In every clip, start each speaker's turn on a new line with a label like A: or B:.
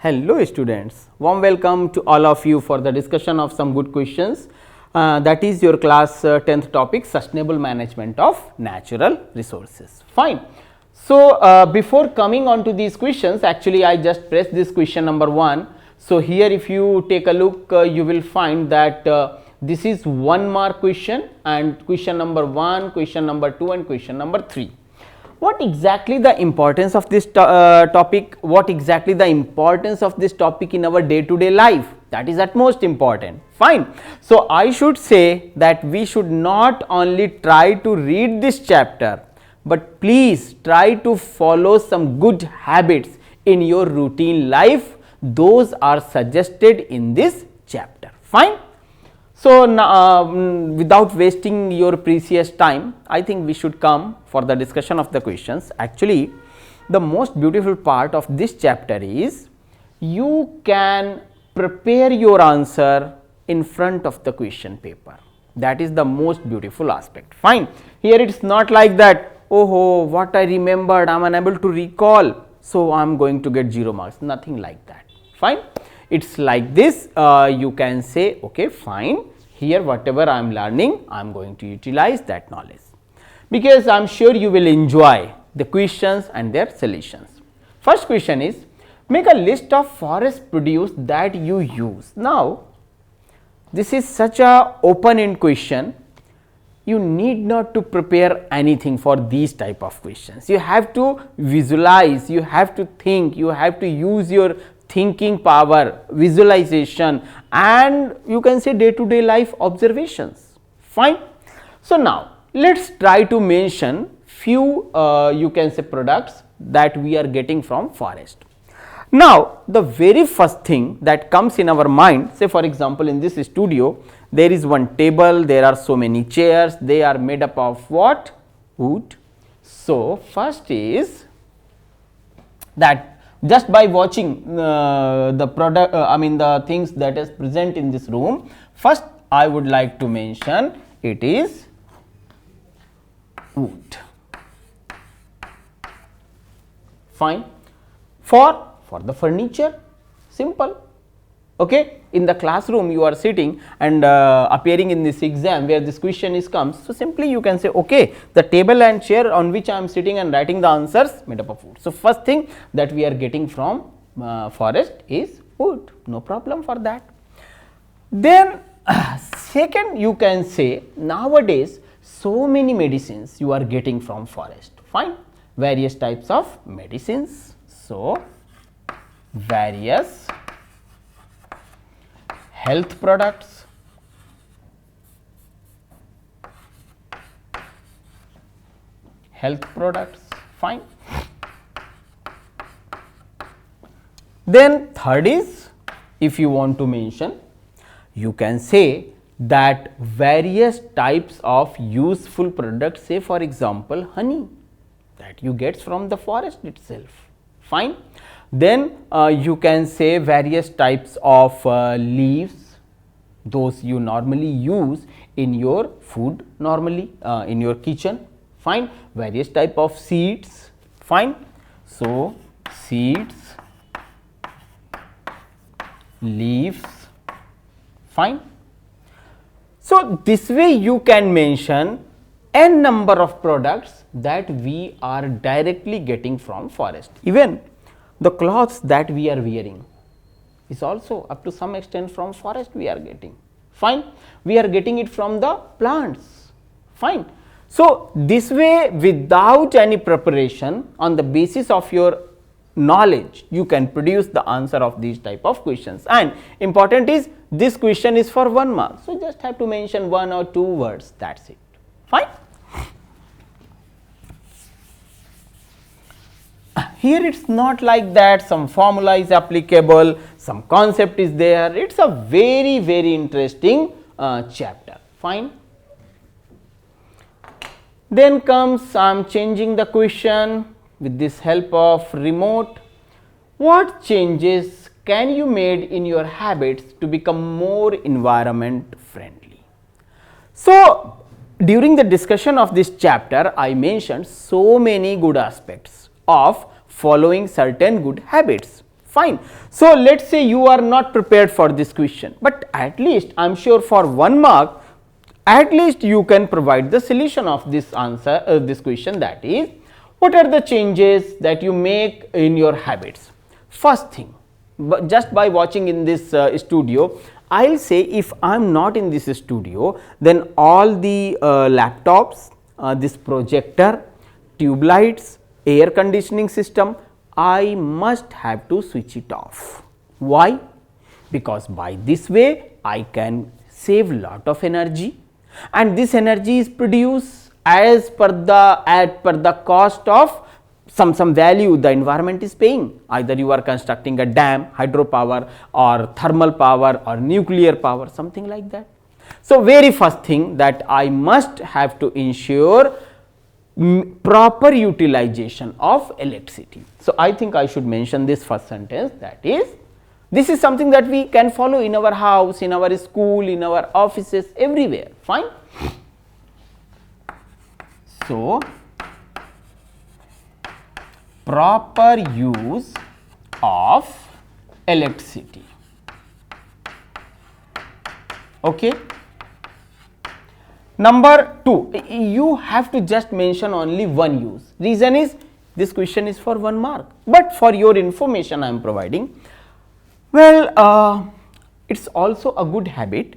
A: Hello students, warm welcome to all of you for the discussion of some good questions. That is your class 10th topic, sustainable management of natural resources. Fine. So, before coming on to these questions, actually I just pressed this question number 1. So, here if you take a look, you will find that this is 1 mark question and question number 1, question number 2 and question number 3. What exactly the importance of this topic, what exactly the importance of this topic in our day to day life, that is at most important. Fine. So, I should say that we should not only try to read this chapter, but please try to follow some good habits in your routine life. Those are suggested in this chapter. Fine. So, now, without wasting your precious time, I think we should come for the discussion of the questions. Actually, the most beautiful part of this chapter is you can prepare your answer in front of the question paper. That is the most beautiful aspect. Fine. Here it is not like that, oh, what I remembered, I am unable to recall, so I am going to get 0 marks. Nothing like that. Fine. It is like this, you can say, okay, fine, here whatever I am learning, I am going to utilize that knowledge, because I am sure you will enjoy the questions and their solutions. First question is, make a list of forest produce that you use. Now, this is such a open end question, you need not to prepare anything for these type of questions. You have to visualize, you have to think, you have to use your thinking power, visualization and you can say day to day life observations. Fine. So, now let us try to mention few you can say products that we are getting from forest. Now, the very first thing that comes in our mind, say for example, in this studio there is one table, there are so many chairs, they are made up of what? Wood. So, first is that just by watching the product, the things that is present in this room, first I would like to mention it is wood. Fine. For the furniture, simple. Okay, in the classroom you are sitting and appearing in this exam where this question is comes. So, simply you can say, okay, the table and chair on which I am sitting and writing the answers made up of wood. So, first thing that we are getting from forest is wood, no problem for that. Then second you can say, nowadays so many medicines you are getting from forest. Fine, various types of medicines. So, various health products, fine. Then third is, if you want to mention, you can say that various types of useful products, say for example, honey that you get from the forest itself. Fine. Then you can say various types of leaves, those you normally use in your food, normally in your kitchen. Fine. Various type of seeds. Fine. So, seeds, leaves. Fine. So, this way you can mention n number of products that we are directly getting from forest. Even the clothes that we are wearing is also up to some extent from forest we are getting. Fine. We are getting it from the plants. Fine. So, this way without any preparation, on the basis of your knowledge, you can produce the answer of these type of questions. And important is, this question is for 1 mark. So, just have to mention 1 or 2 words, that is it. Fine. Here it is not like that, some formula is applicable, some concept is there, it is a very interesting chapter. Fine. Then comes, I am changing the question with this help of remote. What changes can you made in your habits to become more environment friendly? So, during the discussion of this chapter, I mentioned so many good aspects of following certain good habits. Fine. So, let us say you are not prepared for this question, but at least I am sure for 1 mark at least you can provide the solution of this answer, this question, that is, what are the changes that you make in your habits. First thing, just by watching in this studio, I will say if I am not in this studio, then all the laptops, this projector, tube lights, air conditioning system, I must have to switch it off. Why? Because by this way I can save lot of energy, and this energy is produced as per the cost of some value the environment is paying. Either you are constructing a dam, hydropower, or thermal power, or nuclear power, something like that. So, very first thing that I must have to ensure proper utilization of electricity. So, I think I should mention this first sentence, that is, this is something that we can follow in our house, in our school, in our offices, everywhere. Fine. So, proper use of electricity. Okay. Number 2, you have to just mention only one use. Reason is this question is for 1 mark, but for your information I am providing. Well, it is also a good habit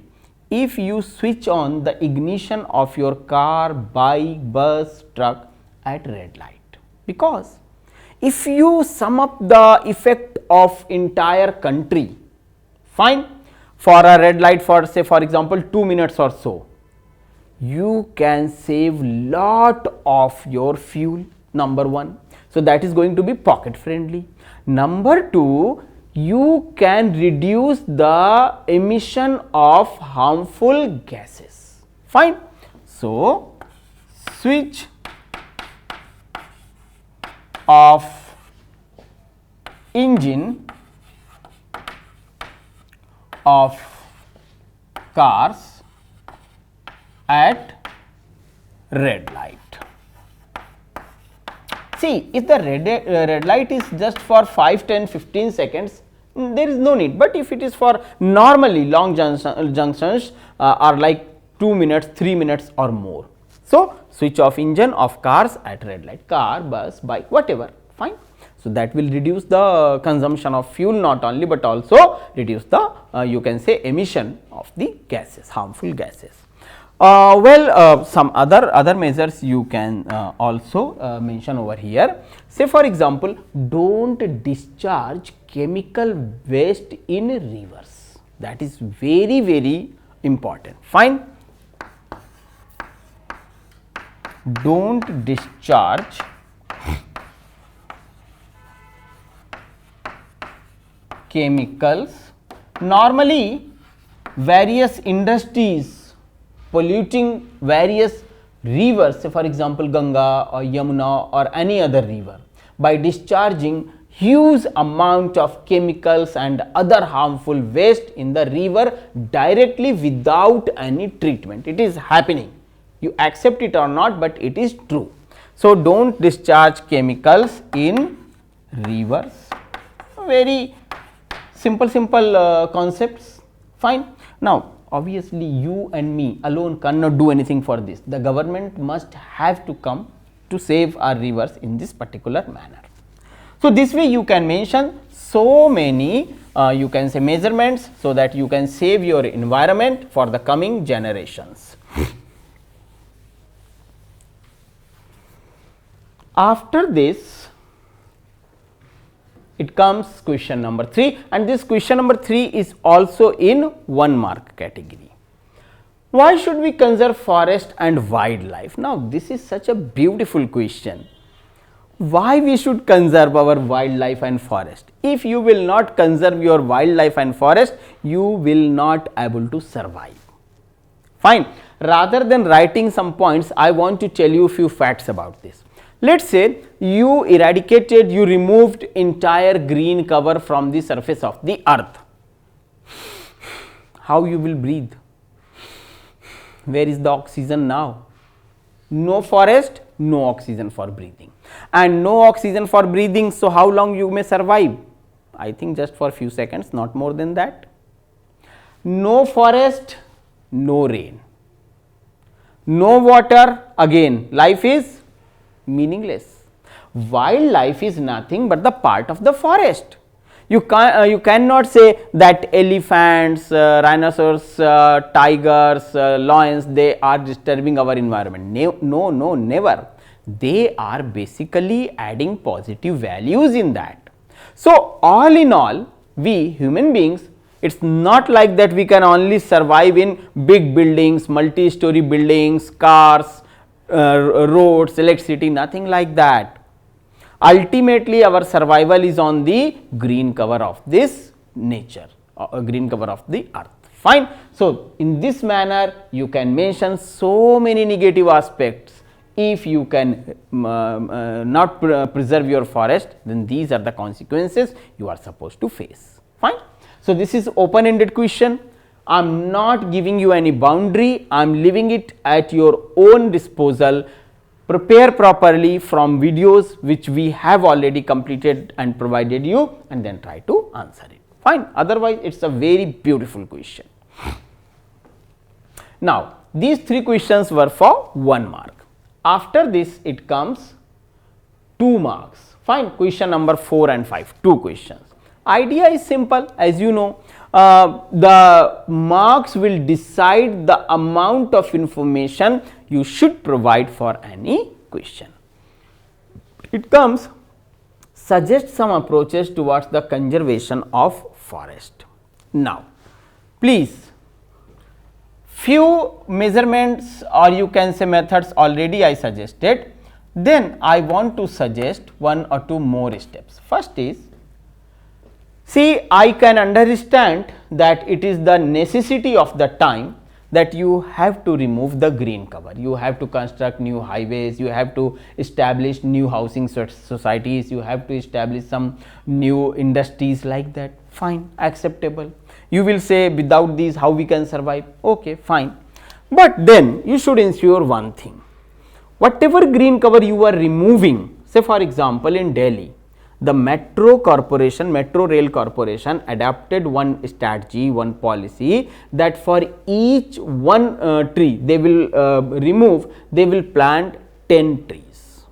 A: if you switch on the ignition of your car, bike, bus, truck at red light, because if you sum up the effect of entire country, fine, for a red light for say for example 2 minutes or so, you can save lot of your fuel, number 1. So, that is going to be pocket friendly. Number 2, you can reduce the emission of harmful gases. Fine. So, switch of engine of cars at red light. See, if the red light is just for 5, 10, 15 seconds, there is no need, but if it is for normally long junctions are like 2 minutes, 3 minutes or more. So, switch off engine of cars at red light, car, bus, bike, whatever, fine. So, that will reduce the consumption of fuel not only, but also reduce the you can say emission of the gases, harmful gases. Some other measures you can also mention over here. Say for example, do not discharge chemical waste in rivers, that is very important. Fine. Do not discharge chemicals. Normally various industries polluting various rivers, say for example Ganga or Yamuna or any other river, by discharging huge amount of chemicals and other harmful waste in the river directly without any treatment. It is happening, you accept it or not, but it is true. So, do not discharge chemicals in rivers. Very simple concepts, fine. Now, obviously you and me alone cannot do anything for this, the government must have to come to save our rivers in this particular manner. So, this way you can mention so many you can say measurements, so that you can save your environment for the coming generations. After this, it comes question number 3, and this question number 3 is also in 1 mark category. Why should we conserve forest and wildlife? Now, this is such a beautiful question. Why we should conserve our wildlife and forest? If you will not conserve your wildlife and forest, you will not able to survive. Fine. Rather than writing some points, I want to tell you a few facts about this. Let us say you eradicated, you removed entire green cover from the surface of the earth. How you will breathe? Where is the oxygen now? No forest, no oxygen for breathing, and no oxygen for breathing. So, how long you may survive? I think just for few seconds, not more than that. No forest, no rain. No water, again life is meaningless. Wildlife is nothing but the part of the forest. You cannot say that elephants, rhinoceros, tigers, lions, they are disturbing our environment. No, never. They are basically adding positive values in that. So, all in all, we human beings, it is not like that we can only survive in big buildings, multi-story buildings, cars, roads, electricity, nothing like that. Ultimately, our survival is on the green cover of this nature, green cover of the earth. Fine. So, in this manner, you can mention so many negative aspects. If you can not preserve your forest, then these are the consequences you are supposed to face. Fine. So, this is open ended question. I am not giving you any boundary, I am leaving it at your own disposal. Prepare properly from videos which we have already completed and provided you, and then try to answer it. Fine. Otherwise, it is a very beautiful question. Now, these 3 questions were for 1 mark. After this, it comes 2 marks. Fine. Question number 4 and 5, 2 questions. Idea is simple, as you know. The marks will decide the amount of information you should provide for any question. It comes, suggest some approaches towards the conservation of forest. Now, please, few measurements or you can say methods already I suggested. Then I want to suggest 1 or 2 more steps. First is, see, I can understand that it is the necessity of the time that you have to remove the green cover. You have to construct new highways, you have to establish new housing societies, you have to establish some new industries like that. Fine, acceptable. You will say without these how we can survive? Okay, fine. But then you should ensure one thing. Whatever green cover you are removing, say for example in Delhi, the Metro Rail Corporation adopted one strategy, one policy that for each one tree they will remove, they will plant 10 trees.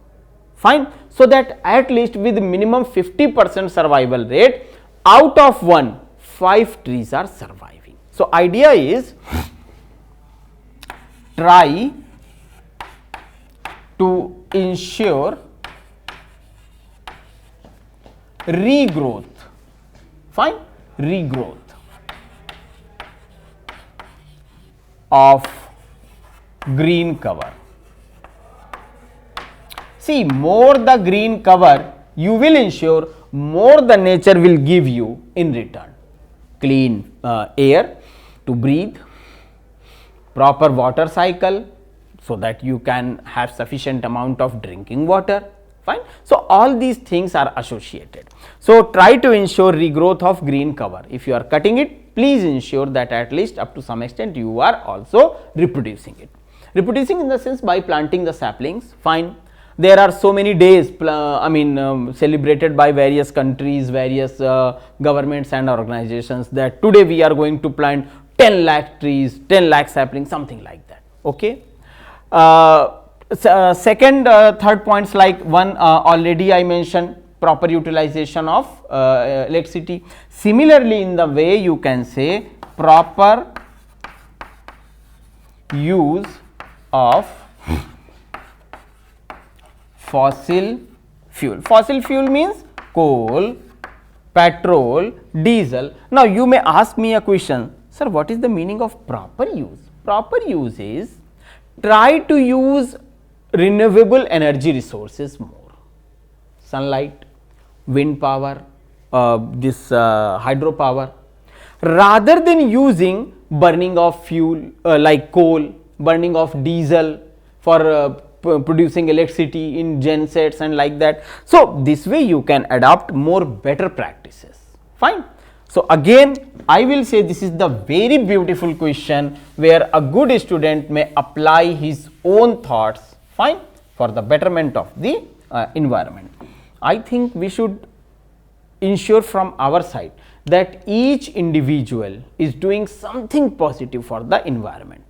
A: Fine. So that at least with minimum 50% survival rate, out of 1, 5 trees are surviving. So idea is, try to ensure regrowth, fine, regrowth of green cover. See, more the green cover you will ensure, more the nature will give you in return. Clean air to breathe, proper water cycle so that you can have sufficient amount of drinking water. Fine. So, all these things are associated. So, try to ensure regrowth of green cover. If you are cutting it, please ensure that at least up to some extent you are also reproducing it. Reproducing in the sense by planting the saplings, fine. There are so many days celebrated by various countries, various governments and organizations, that today we are going to plant 10 lakh trees, 10 lakh saplings, something like that. Okay. Second, third points, like one already I mentioned, proper utilization of electricity. Similarly, in the way you can say proper use of fossil fuel. Fossil fuel means coal, petrol, diesel. Now, you may ask me a question, sir, what is the meaning of proper use? Proper use is, try to use renewable energy resources more, sunlight, wind power, hydropower, rather than using burning of fuel like coal, burning of diesel for producing electricity in gensets and like that. So, this way you can adopt more better practices. Fine. So, again I will say this is the very beautiful question where a good student may apply his own thoughts, fine, for the betterment of the environment. I think we should ensure from our side that each individual is doing something positive for the environment.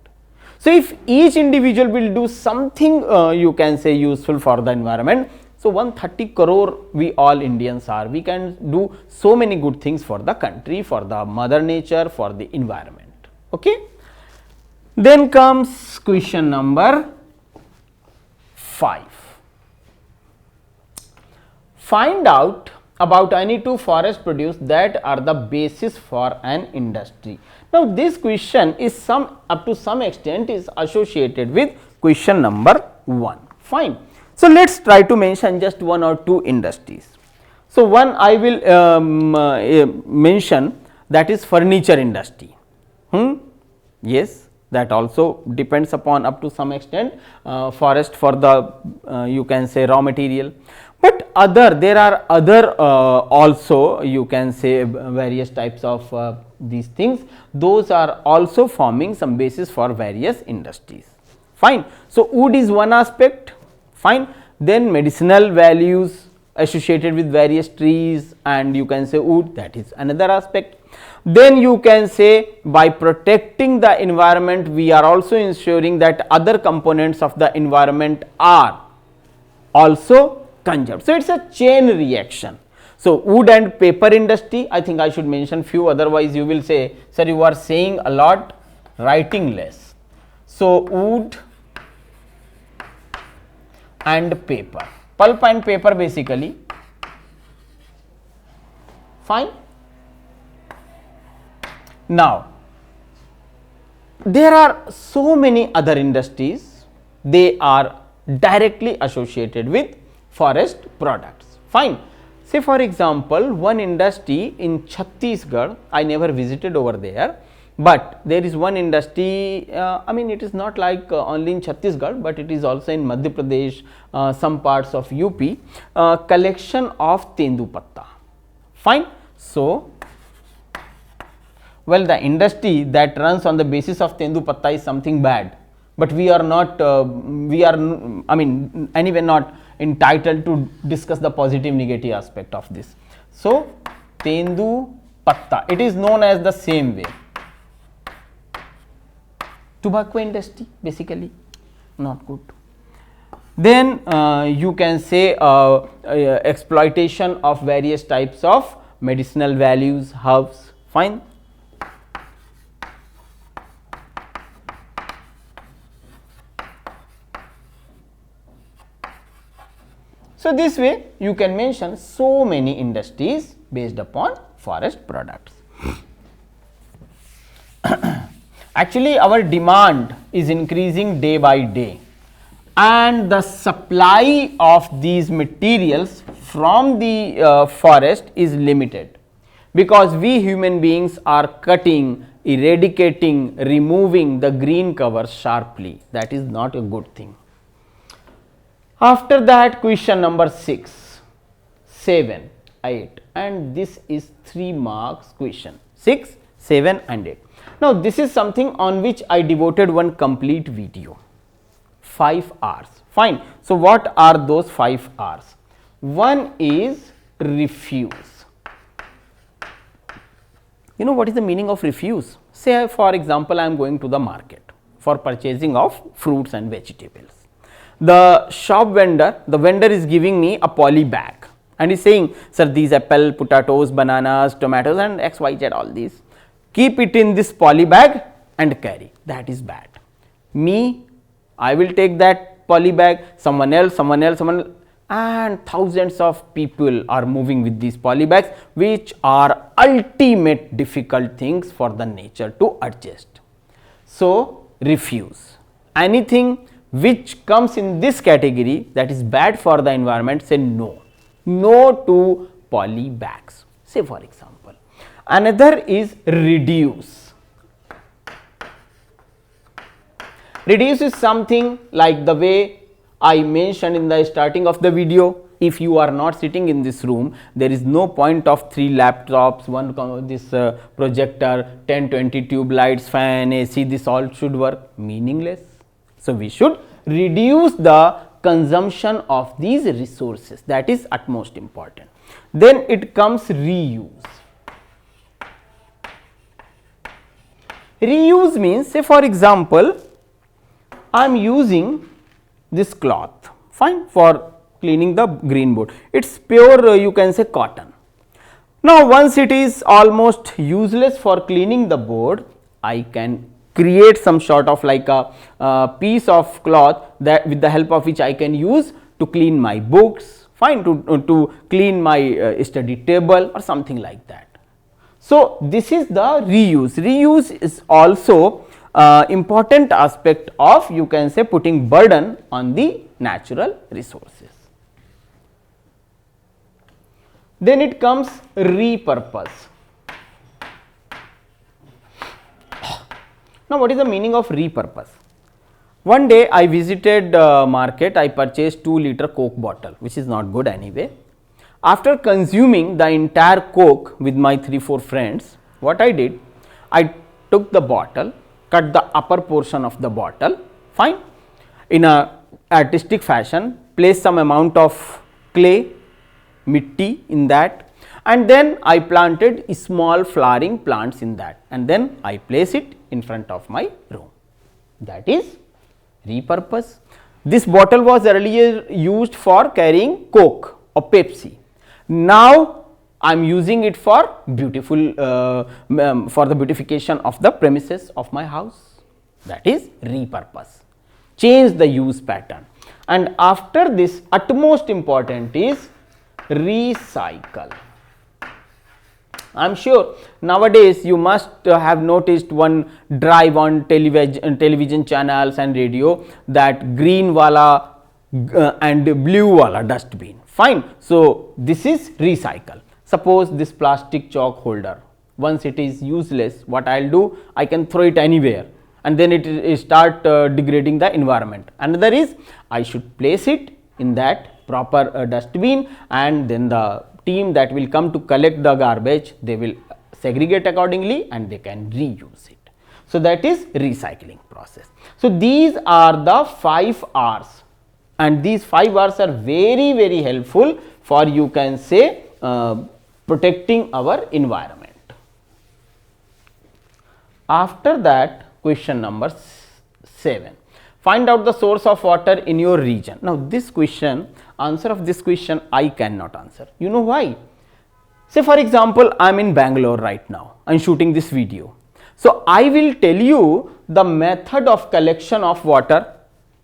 A: So, if each individual will do something you can say useful for the environment, so 130 crore we all Indians are, we can do so many good things for the country, for the mother nature, for the environment. Okay. Then comes question number 5. Find out about any two forest produce that are the basis for an industry. Now, this question is up to some extent is associated with question number 1. Fine. So, let us try to mention just one or two industries. So, one I will mention, that is furniture industry. Yes, that also depends upon up to some extent forest for the you can say raw material. But there are other also you can say various types of these things, those are also forming some basis for various industries. Fine. So, wood is one aspect. Fine. Then medicinal values associated with various trees and you can say wood, that is another aspect. Then you can say by protecting the environment, we are also ensuring that other components of the environment are also conserved. So, it is a chain reaction. So, wood and paper industry, I think I should mention few, otherwise you will say, sir, you are saying a lot, writing less. So, wood and paper, pulp and paper basically. Fine. Now, there are so many other industries, they are directly associated with forest products. Fine. Say for example, one industry in Chhattisgarh, I never visited over there, but there is one industry, I mean it is not like only in Chhattisgarh, but it is also in Madhya Pradesh, some parts of UP, collection of Tendupatta. Fine. So, well, the industry that runs on the basis of Tendupatta is something bad, but we are not, I mean anyway not entitled to discuss the positive negative aspect of this. So, Tendupatta, it is known as the same way. Tobacco industry basically, not good. Then you can say exploitation of various types of medicinal values, herbs. Fine. So, this way you can mention so many industries based upon forest products. Actually, our demand is increasing day by day and the supply of these materials from the forest is limited, because we human beings are cutting, eradicating, removing the green cover sharply. That is not a good thing. After that, question number 6, 7, 8, and this is 3 marks question, 6, 7 and 8. Now, this is something on which I devoted one complete video, 5 R's. Fine. So, what are those 5 R's? One is refuse. You know what is the meaning of refuse? Say for example, I am going to the market for purchasing of fruits and vegetables. The shop vendor, the vendor is giving me a poly bag and is saying, sir, these apple, potatoes, bananas, tomatoes and X, Y, Z, all these, keep it in this poly bag and carry. That is bad. Me, I will take that poly bag, someone else, and thousands of people are moving with these poly bags, which are ultimate difficult things for the nature to adjust. So, refuse. Anything which comes in this category that is bad for the environment, say no. No to poly bags. Say for example. Another is reduce. Reduce is something like the way I mentioned in the starting of the video. If you are not sitting in this room, there is no point of 3 laptops, one projector, 10-20 tube lights, fan, AC, this all should work, meaningless. So, we should reduce the consumption of these resources, that is utmost important. Then it comes reuse. Reuse means, say for example, I am using this cloth, fine, for cleaning the green board. It is pure you can say cotton. Now, once it is almost useless for cleaning the board, I can create some sort of like a piece of cloth that with the help of which I can use to clean my books, fine, to clean my study table or something like that. So, this is the reuse. Reuse is also important aspect of you can say putting burden on the natural resources. Then it comes repurpose. Now, what is the meaning of repurpose? One day I visited market, I purchased 2-liter Coke bottle, which is not good anyway. After consuming the entire Coke with my 3-4 friends, what I did? I took the bottle, cut the upper portion of the bottle, fine, in a artistic fashion, place some amount of clay, mitti in that, and then I planted small flowering plants in that, and then I place it in front of my room. That is repurpose. This bottle was earlier used for carrying Coke or Pepsi. Now I am using it for beautiful for the beautification of the premises of my house. That is repurpose. Change the use pattern. And after this, utmost important is recycle. I am sure nowadays you must have noticed one drive on television channels and radio, that green wala and blue wala dustbin, fine. So, this is recycle. Suppose this plastic chalk holder, once it is useless, what I will do? I can throw it anywhere and then it start degrading the environment. Another is I should place it in that proper dustbin, and then the team that will come to collect the garbage, they will segregate accordingly and they can reuse it. So, that is recycling process. So, these are the 5 R's, and these 5 R's are very, very helpful for you can say protecting our environment. After that, question number 7. Find out the source of water in your region. Now, this question, answer of this question I cannot answer. You know why? Say for example, I am in Bangalore right now, I am shooting this video. So, I will tell you the method of collection of water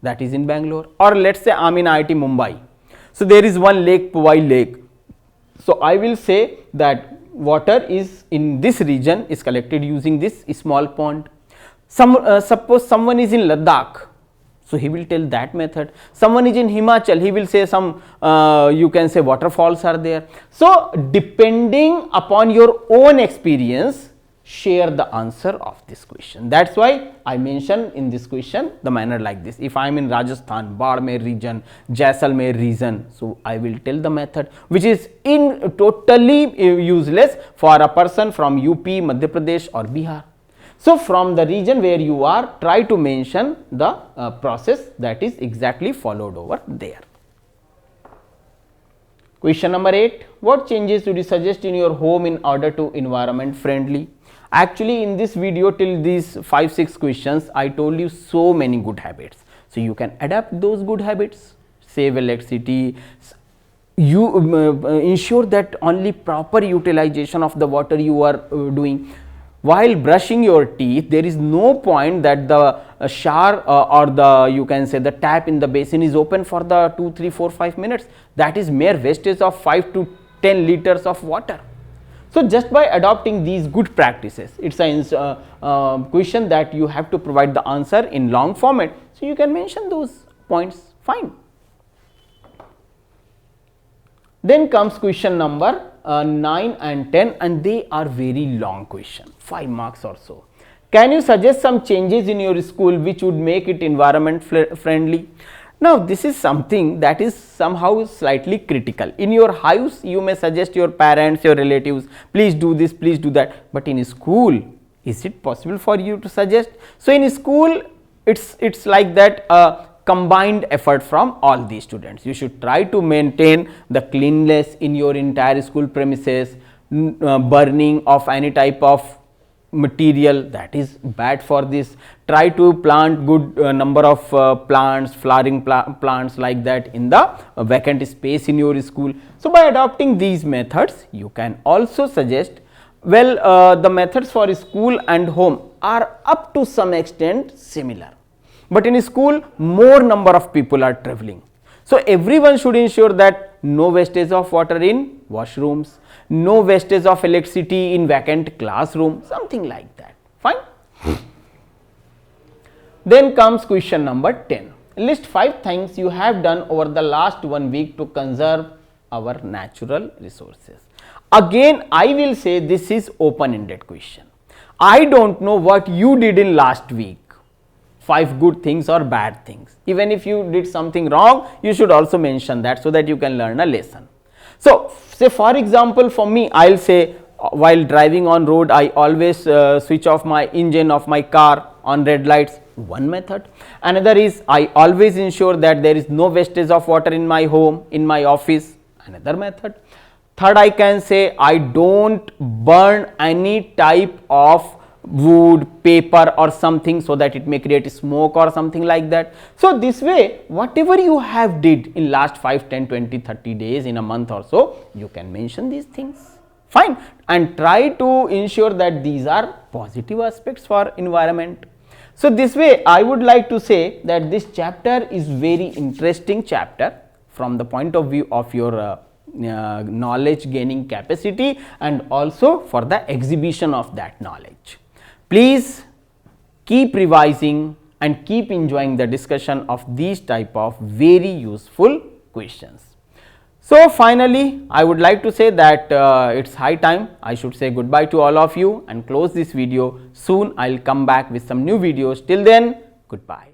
A: that is in Bangalore, or let us say I am in IIT Mumbai. So, there is one lake, Powai lake. So, I will say that water is in this region is collected using this small pond. Suppose someone is in Ladakh, so he will tell that method. Someone is in Himachal, he will say some you can say waterfalls are there. So, depending upon your own experience, share the answer of this question. That is why I mention in this question the manner like this. If I am in Rajasthan, Barmer region, Jaisalmer region, so I will tell the method, which is totally useless for a person from UP, Madhya Pradesh or Bihar. So, from the region where you are, try to mention the process that is exactly followed over there. Question number 8. What changes would you suggest in your home in order to environment friendly? Actually, in this video till these 5-6 questions, I told you so many good habits. So, you can adapt those good habits, save electricity, you ensure that only proper utilization of the water you are doing. While brushing your teeth, there is no point that the shower or the you can say the tap in the basin is open for the 2, 3, 4, 5 minutes. That is mere wastage of 5 to 10 liters of water. So, just by adopting these good practices, it is a question that you have to provide the answer in long format. So, you can mention those points, fine. Then comes question number 9 and 10, and they are very long question, 5 marks or so. Can you suggest some changes in your school which would make it environment friendly? Now, this is something that is somehow slightly critical. In your house, you may suggest your parents, your relatives, please do this, please do that, but in school, is it possible for you to suggest? So, in school, it's like that combined effort from all these students. You should try to maintain the cleanliness in your entire school premises, burning of any type of material that is bad for this. Try to plant good number of plants, flowering plants like that in the vacant space in your school. So, by adopting these methods, you can also suggest, well, the methods for school and home are up to some extent similar, but in school more number of people are traveling. So, everyone should ensure that no wastage of water in washrooms, no wastage of electricity in vacant classroom, something like that. Fine. Then comes question number 10. List 5 things you have done over the last 1 week to conserve our natural resources. Again, I will say this is open-ended question. I don't know what you did in last week. 5 good things or bad things. Even if you did something wrong, you should also mention that so that you can learn a lesson. So, say for example, for me, I will say while driving on road, I always switch off my engine of my car on red lights, one method. Another is I always ensure that there is no wastage of water in my home, in my office, another method. Third, I can say I don't burn any type of wood, paper or something so that it may create smoke or something like that. So, this way whatever you have did in last 5, 10, 20, 30 days, in a month or so, you can mention these things, fine, and try to ensure that these are positive aspects for environment. So, this way I would like to say that this chapter is very interesting chapter from the point of view of your knowledge gaining capacity and also for the exhibition of that knowledge. Please keep revising and keep enjoying the discussion of these type of very useful questions. So, finally, I would like to say that it is high time I should say goodbye to all of you and close this video. Soon I will come back with some new videos. Till then, goodbye.